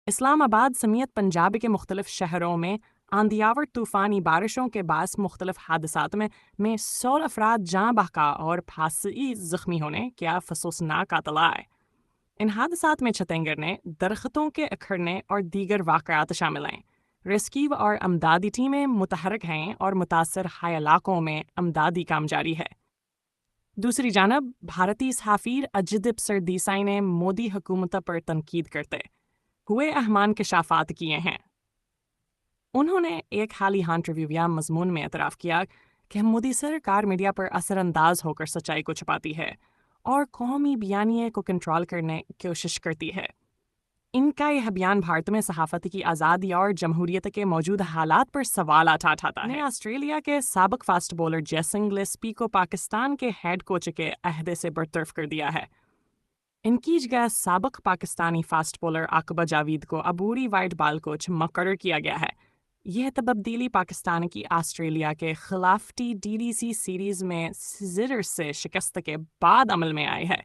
اسلام آباد سمیت پنجاب کے مختلف شہروں میں آندھیاور طوفانی بارشوں کے باعث مختلف حادثات میں 100 افراد جاں بحقا اور 85 زخمی ہونے کے افسوسناک اطلاع ہے۔ ان حادثات میں چھتیں گرنے، درختوں کے اکھڑنے اور دیگر واقعات شامل ہیں۔ ریسکیو اور امدادی ٹیمیں متحرک ہیں اور متاثر علاقوں میں امدادی کام جاری ہے۔ دوسری جانب بھارتی سفیر اجدیپ سردیسائی نے مودی حکومت پر تنقید کرتے ہوئے اہم انکشافات کیے ہیں۔ انہوں نے ایک حالیہ انٹرویو مضمون میں اعتراف کیا کہ مودی سرکار میڈیا پر اثر انداز ہو کر سچائی کو چھپاتی ہے اور قومی بیانیے کو کنٹرول کرنے کی کوشش کرتی ہے۔ ان کا یہ بیان بھارت میں صحافت کی آزادی اور جمہوریت کے موجودہ حالات پر سوالات اٹھاتا ہے۔ آسٹریلیا کے سابق فاسٹ بولر جیسنگ گلیسپی کو پاکستان کے ہیڈ کوچ کے عہدے سے برطرف کر دیا ہے۔ ان کی جگہ سابق پاکستانی فاسٹ بولر عاقبہ جاوید کو عبوری وائٹ بال کوچ مقرر کیا گیا ہے۔ یہ تبدیلی پاکستان کی آسٹریلیا کے خلاف ڈی سی سیریز میں 0 سے شکست کے بعد عمل میں آئی ہے۔